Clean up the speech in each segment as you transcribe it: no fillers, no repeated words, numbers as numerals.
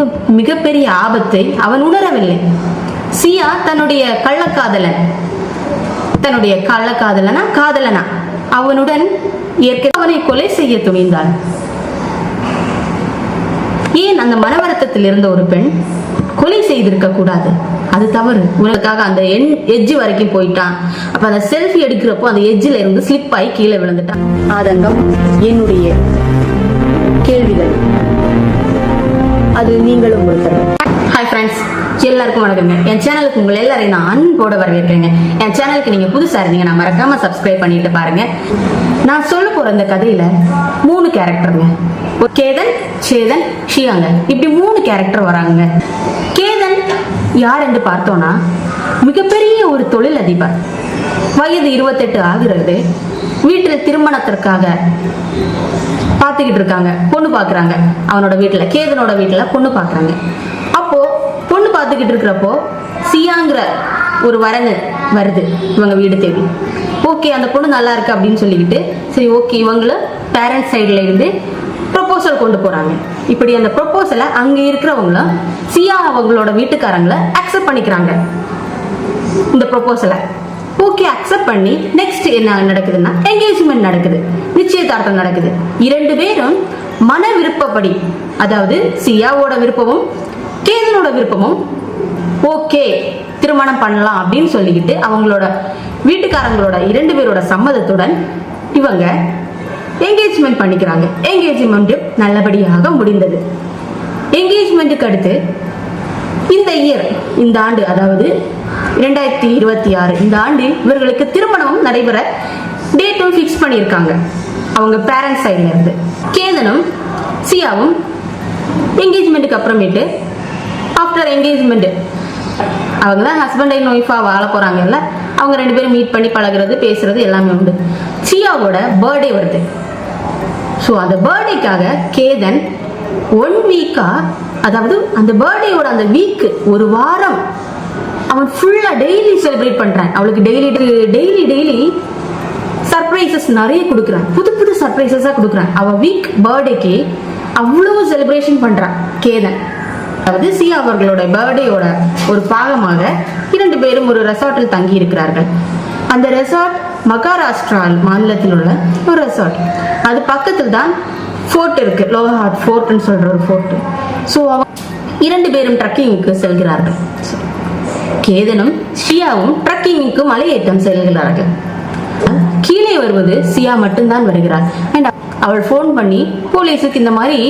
இருக்கும் மிகப்பெரிய ஆபத்தை அவன் உணரவில்லை. சியா தன்னுடைய காதலனா அவனுடன் ஏற்கனவே அவனை கொலை செய்ய துணிந்தான். ஏன் அந்த மன வருத்தத்தில் இருந்த ஒரு பெண் கொலை செய்திருக்க கூடாது? அது தவறு. உனக்காக அந்த எட்ஜ் வரைக்கும் போயிட்டான். அப்ப அந்த செல்ஃபி எடுக்கிறப்போ அந்த எட்ஜில் இருந்து ஸ்லிப் ஆகி கீழே விழுந்துட்டான். ஆதங்கம் என்னுடைய கேள்விகள், அது நீங்களும் ஒருத்தர். ஹாய் ஃப்ரெண்ட்ஸ், எல்லாருக்கும் வணக்கங்க. என் சேனலுக்கு உங்களை எல்லாரையும் நான் அன்போட வரவேற்கிறேங்க. என் சேனலுக்கு நீங்க புதுசா இருந்தீங்க, நான் மறக்காம சப்ஸ்கிரைப் பண்ணிட்டு பாருங்க. நான் சொல்ல போற இந்த கதையில 3 கேரக்டருங்க. கேதன், சேதன், ஷியாங்க, இப்படி 3 கேரக்டர் வராங்க. கேதன் யார் என்று பார்த்தோம்னா மிகப்பெரிய ஒரு தொழிலதிபர். வயது 28 ஆகிறது. வீட்டில் திருமணத்திற்காக பார்த்துக்கிட்டு இருக்காங்க, பொண்ணு பாக்குறாங்க. அவனோட வீட்டுல, கேதனோட வீட்டுல பொண்ணு பாக்குறாங்க. அப்போ பொண்ணு பார்த்துக்கிட்டு இருக்கிறப்போ சியாங்கிற ஒரு வரனு வருது இவங்க வீடு தேடி. ஓகே, அந்த பொண்ணு நல்லா இருக்கு அப்படின்னு சொல்லிக்கிட்டு சரி ஓகே, இவங்கள பேரண்ட்ஸ் சைட்ல இருந்து ப்ரொபோசல் கொண்டு போறாங்க. இப்படி அந்த ப்ரொபோசலை அங்க இருக்கிறவங்களும் சியா அவங்களோட வீட்டுக்காரங்களை அக்செப்ட் பண்ணிக்கிறாங்க. இந்த ப்ரொபோசலை ஓகே அக்செப்ட் பண்ணி நெக்ஸ்ட் என்ன நடக்குதுன்னா என்கேஜ்மெண்ட் நடக்குது, நிச்சயதார்த்தம் நடக்குது. 2 பேரும் மன விருப்பப்படி, அதாவது சியாவோட விருப்பமும் கேதனோட விருப்பமும் ஓகே திருமணம் பண்ணலாம் அப்படின்னு சொல்லிக்கிட்டு அவங்களோட வீட்டுக்காரங்களோட 2 பேரோட சம்மதத்துடன் இவங்க என்கேஜ்மெண்ட் பண்ணிக்கிறாங்க. என்கேஜ்மெண்ட் நல்லபடியாக முடிந்தது. என்கேஜ்மெண்ட்டுக்கு அடுத்து இந்த ஆண்டு, அதாவது 2026 இந்த ஆண்டு இவர்களுக்கு திருமணமும் நடைபெற டேட்டும் ஃபிக்ஸ் பண்ணியிருக்காங்க அவங்க பேரண்ட்ஸ் சைட்ல இருந்து. கேதனும் சியாவும் என்கேஜ்மெண்ட்டுக்கு அப்புறமேட்டு ஆஃப்டர் என்கேஜ்மெண்ட் அவங்க தான் ஹஸ்பண்ட் அண்ட் ஒய்ஃபா வாழ போறாங்கல்ல, அவங்க 2 பேரும் மீட் பண்ணி பழகிறது, பேசுறது எல்லாமே உண்டு. சியாவோட பர்த்டே வருது. ஸோ அந்த பர்த்டேக்காக கேதன் 1 வீக்கா, அதாவது அந்த பர்த்டேயோட அந்த வீக், ஒரு வாரம் அவன் ஃபுல்லா டெய்லி செலிப்ரேட் பண்றான். அவளுக்கு டெய்லி சர்ப்ரைசஸ் நிறைய கொடுக்குறான், புது சர்ப்ரைசஸா கொடுக்குறான். அவ வீக் பர்த்டேக்கு அவ்வளவு செலிப்ரேஷன் பண்றான் கேதன். அதாவது சியா அவர்களோட பர்த்டேயோட ஒரு பாகமாக 2 பேரும் ஒரு ரெசார்ட்டில் தங்கி இருக்கிறார்கள். அந்த ரெசார்ட் மகாராஷ்டிரா மாநிலத்தில் உள்ள ஒரு ரெசார்ட். அது பக்கத்தில் தான் ஃபோர்ட் இருக்கு, லோஹாட் ஃபோர்ட்னு சொல்ற ஒரு ஃபோர்ட். ஸோ 2 பேரும் ட்ரக்கிங்க்கு செல்கிறார்கள். கேதனும் ஷியாவும் ட்ரக்கிங்க்கு மலையேற்றம் செல்கிறார்கள். கீழே வருவது சியா மட்டும்தான் வருகிறார். அண்ட் அவள் போன் பண்ணி போலீஸுக்கு இந்த மாதிரி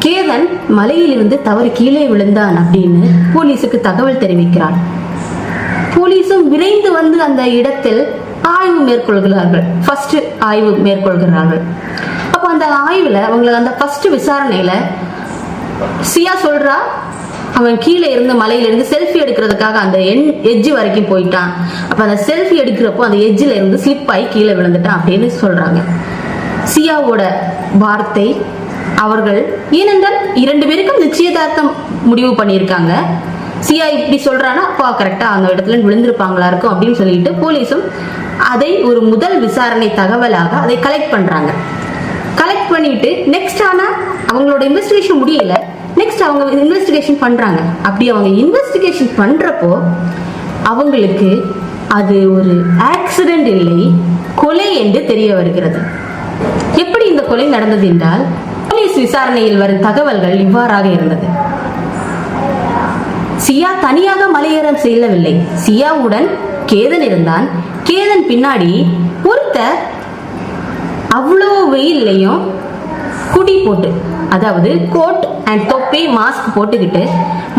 கேதன் மலையில் இருந்து தவறு கீழே விழுந்தான் அப்படின்னு போலீஸுக்கு தகவல் தெரிவிக்கிறார். போலீஸும் விரைந்து வந்து அந்த இடத்தில் ஆய்வு மேற்கொள்கிறார்கள். ஃபர்ஸ்ட் ஆய்வு மேற்கொள்கிறார்கள். அப்போ அந்த ஆய்வுல அவங்களுக்கு அந்த ஃபர்ஸ்ட் விசாரணையில சியா சொல்றா, அவன் கீழே இருந்து மலையில இருந்து செல்ஃபி எடுக்கிறதுக்காக அந்த எட்ஜ் வரைக்கும் போயிட்டான். அப்ப அந்த செல்ஃபி எடுக்கிறப்போ அந்த எட்ஜில் இருந்து ஸ்லிப் ஆகி கீழே விழுந்துட்டான் அப்படின்னு சொல்றாங்க. சியாவோட வார்த்தை அவர்கள், ஏனென்றால் 2 பேருக்கும் நிச்சயதார்த்தம் முடிவு பண்ணியிருக்காங்க. சியா இப்படி சொல்றானா அப்பா கரெக்டா அந்த இடத்துல விழுந்திருப்பாங்களா இருக்கும் அப்படின்னு சொல்லிட்டு போலீஸும் அதை ஒரு முதல் விசாரணை தகவலாக அதை கலெக்ட் பண்றாங்க. கலெக்ட் பண்ணிட்டு நெக்ஸ்ட் ஆனா அவங்களோட இன்வெஸ்டிகேஷன் முடியல, நெக்ஸ்ட் அவங்க இன்வெஸ்டிகேஷன் பண்றாங்க. அப்படி அவங்க இன்வெஸ்டிகேஷன் பண்றப்போ அவங்களுக்கு அது ஒரு ஆக்சிடென்ட் இல்லை, கொலை என்று தெரிய வருகிறது. எப்படி இந்த கொலை நடந்தது என்றால், போலீஸ் விசாரணையில் வரும் தகவல்கள் இவ்வாறாக இருந்தது. சியா தனியாக மலையேறம் செல்லவில்லை, சியாவுடன் கேதன் இருந்தான். கேதன் பின்னாடி ஒருத்தர் அவ்வளோ வெயிலையும் குடி போட்டு, அதாவது கோட் அண்ட் தொப்பி மாஸ்க் போட்டுக்கிட்டு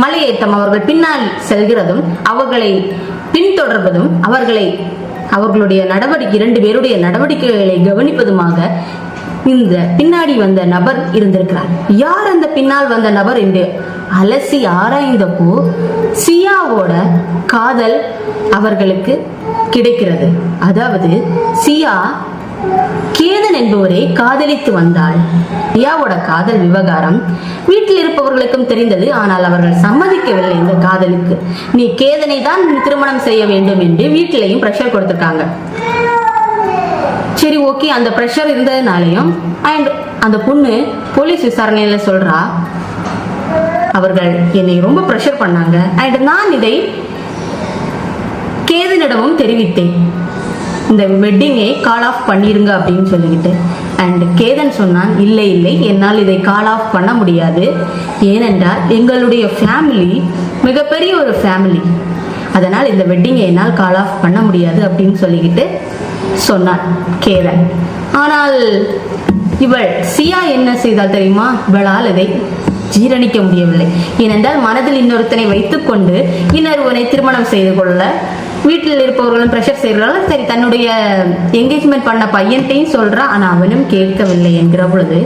மலையேற்றம் அவர்கள் பின்னால் செல்கிறதும் அவர்களை பின்தொடர்வதும் அவர்களுடைய நடவடிக்கை 2 பேருடைய நடவடிக்கைகளை கவனிப்பதுமாக இந்த பின்னாடி வந்த நபர் இருந்திருக்கிறார். யார் அந்த பின்னால் வந்த நபர் என்று அலசி ஆராய்ந்தப்போ சியாவோட காதல் அவர்களுக்கு கிடைக்கிறது. அதாவது சியா கேதன் என்பவரை காதலித்து வந்தாள். சியாவோட காதல் விவகாரம் வீட்டில் இருப்பவர்களுக்கும் தெரிந்தது. ஆனால் அவர்கள் சம்மதிக்கவில்லை இந்த காதலுக்கு. நீ கேதனை தான் திருமணம் செய்ய வேண்டும் என்று வீட்டிலையும் பிரஷர் கொடுத்திருக்காங்க. சரி ஓகே, அந்த பிரஷர் இருந்ததுனாலையும் அண்ட் அந்த பொண்ணு போலீஸ் விசாரணையில சொல்றா, அவர்கள் என்னை ரொம்ப ப்ரெஷர் பண்ணாங்க. அண்ட் நான் இதை கேதனிடமும் தெரிவித்தேன், இந்த வெட்டிங்கை கால் ஆஃப் பண்ணிருங்க அப்படின்னு சொல்லிக்கிட்டு. அண்ட் கேதன் சொன்னான், இல்லை இல்லை, என்னால் இதை கால் ஆஃப் பண்ண முடியாது. ஏனென்றால் எங்களுடைய ஃபேமிலி மிகப்பெரிய ஒரு ஃபேமிலி, அதனால் இந்த வெட்டிங்கை என்னால் கால் ஆஃப் பண்ண முடியாது அப்படின்னு சொல்லிக்கிட்டு சொன்னான் கேதன். ஆனால் இவள் சியா என்ன செய்தால் தெரியுமா? இவளால் இதை ஜீரணிக்க முடியவில்லை. ஏனென்றால் மனதில் இன்னொருத்தனை வைத்துக்கொண்டு இன்னொருவனை திருமணம் செய்து கொள்ள வீட்டில் இருப்பவர்களும் ப்ரெஷர் செய்கிறார்கள். சரி, தன்னுடைய என்கேஜ்மெண்ட் பண்ண பையன்ட்டையும் சொல்றா, ஆனா அவனும் கேட்கவில்லை என்கிற பொழுது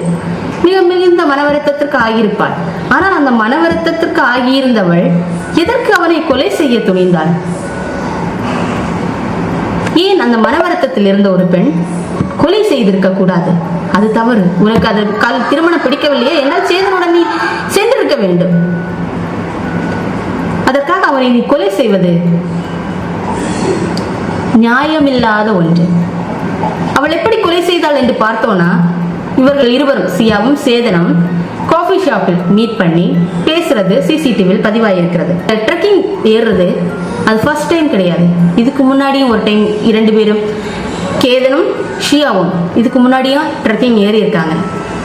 மிகுந்த மனவருத்தத்திற்கு ஆகியிருப்பாள். ஆனால் அந்த மனவருத்தத்திற்கு ஆகியிருந்தவள் எதற்கு அவனை கொலை செய்ய துணிந்தாள்? ஏன் அந்த மனவருத்தத்தில் இருந்த ஒரு பெண் கொலை செய்திருக்க கூடாது? அது தவறு. உனக்கு அது திருமணம் பிடிக்கவில்லையே, என்னால் சேதனுடன் நீ சென்றிருக்க வேண்டும். அதற்காக அவனை நீ கொலை செய்வது நியாயமில்லாத ஒன்று. அவள் எப்படி கொலை செய்தாள் என்று பார்த்தோம்னா, இவர்கள் இருவரும் சியாவும் சேதனும் காஃபி ஷாப்பில் மீட் பண்ணி பேசுறது சிசிடிவியில் பதிவாயிருக்கிறது. ட்ரெக்கிங் ஏறுறது அது ஃபர்ஸ்ட் டைம் கிடையாது. இதுக்கு முன்னாடியும் ஒரு டைம் இரண்டு பேரும், கேதனும் ஷியாவும் இதுக்கு முன்னாடியும் ட்ரெக்கிங் ஏறி இருக்காங்க.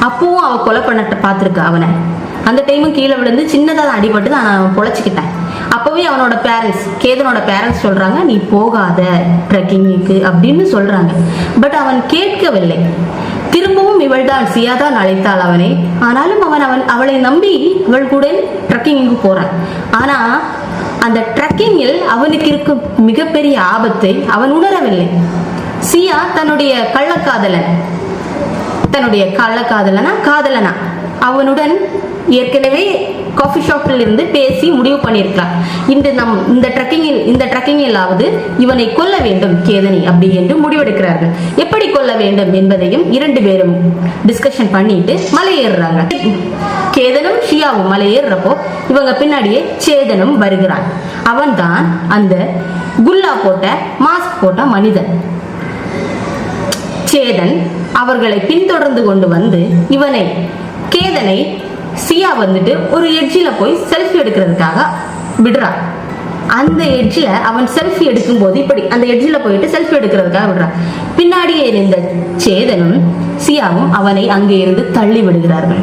அப்பவும் அவ கொலை பண்ண பார்த்துருக்க அவனை. அந்த டைமும் கீழே விழுந்து சின்னதாக அடிபட்டு தான் அவன் பொழைச்சிக்கிட்டேன். அப்பவே அவனோட பேரண்ட்ஸ், கேதனோட பேரண்ட்ஸ் சொல்றாங்க, நீ போகாத ட்ரெக்கிங்க்கு அப்படின்னு சொல்றாங்க. பட் அவன் கேட்கவில்லை. திரும்பவும் இவள் தான், சியா தான் அழைத்தாள் அவனை. ஆனாலும் அவளை நம்பி இவள் கூட ட்ரெக்கிங்க்கு போறான். ஆனா அந்த ட்ரெக்கிங்கில் அவனுக்கு இருக்கும் மிகப்பெரிய ஆபத்தை அவன் உணரவில்லை. சியா தன்னுடைய காதலனா அவனுடன் ஏற்கனவே காஃபி ஷாப்பில் இருந்து பேசி முடிவு பண்ணியிருக்கிறார். இந்த ட்ரெக்கிங்கிலாவது இவனை கொல்ல வேண்டும் கேதனி அப்படி என்று முடிவெடுக்கிறார்கள். எப்படி கொல்ல வேண்டும் என்பதையும் இரண்டு பேரும் டிஸ்கஷன் பண்ணிட்டு மலை ஏறுறாங்க. கேதனும் ஷியாவும் மலை ஏறுறப்போ இவங்க பின்னாடியே சேதனும் வருகிறான். அவன் தான் அந்த குல்லா போட்ட மாஸ்க் போட்ட மனிதன். சேதன் அவர்களை பின்தொடர்ந்து கொண்டு வந்து கேதனை சியா வந்துட்டு ஒரு எட்ஜில போய் செல்ஃபி எடுக்கிறதுக்காக விடுறான். அந்த எட்ஜில் அவன் செல்ஃபி எடுக்கும் போது இப்படி அந்த எட்ஜில் போயிட்டு செல்ஃபி எடுக்கிறதுக்காக விடுறான். பின்னாடியே இருந்த சேதனும் சியாவும் அவனை அங்கே இருந்து தள்ளி விடுகிறார்கள்.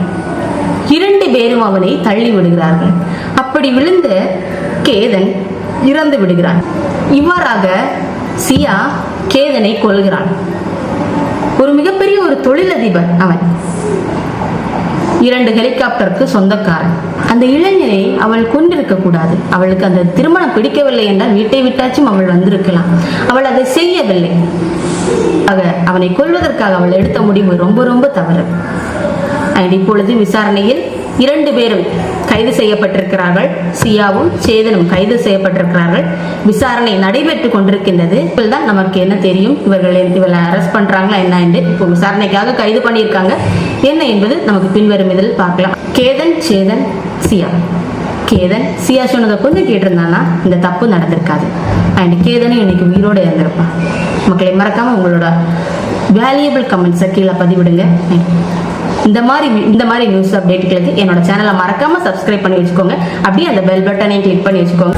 இரண்டு பேரும் அவனை தள்ளி விடுகிறார்கள். அப்படி விழுந்த கேதன் இறந்து விடுகிறான். இவ்வாறாக சியா கேதனை கொல்கிறான். ஒரு மிகப்பெரிய ஒரு தொழிலதிபர் அவன், 2 ஹெலிகாப்டருக்கு சொந்தக்காரன். அந்த இளைஞரை அவள் கொண்டிருக்க கூடாது. அவளுக்கு அந்த திருமணம் பிடிக்கவில்லை என்றால் வீட்டை விட்டாச்சும் அவள் வந்திருக்கலாம். அவள் அதை செய்யவில்லை. அவனை கொல்வதற்காக அவள் எடுத்த முடிவு ரொம்ப ரொம்ப தவறு. இப்பொழுது விசாரணையில் 2 பேரும் கைது செய்யப்பட்டிருக்கிறார்கள். சியாவும் சேதனும் கைது செய்யப்பட்டிருக்கிறார்கள். விசாரணை நடைபெற்றுக் கொண்டிருக்கின்றது. தான் நமக்கு என்ன தெரியும், இவளை அரெஸ்ட் பண்றாங்களா என்ன என்று. இப்போ விசாரணைக்காக கைது பண்ணியிருக்காங்க. என்ன என்பது நமக்கு பின்வரும் இதில் பார்க்கலாம். கேதன், சேதன், சியா. கேதன் சியா சொன்னதை கொஞ்சம் கேட்டிருந்தானா இந்த தப்பு நடந்திருக்காது. அண்ட் கேதனும் இன்னைக்கு உயிரோடு இருந்திருப்பான். மக்களை மறக்காம உங்களோட வேல்யூபிள் கமெண்ட்ஸை கீழே பதிவிடுங்க. இந்த மாதிரி நியூஸ் அப்டேட்டுகளுக்கு என்னோட சேனலை மறக்காம சப்ஸ்கிரைப் பண்ணி வச்சுக்கோங்க. அப்படியே அந்த பெல் பட்டனை கிளிக் பண்ணி வச்சுக்கோங்க.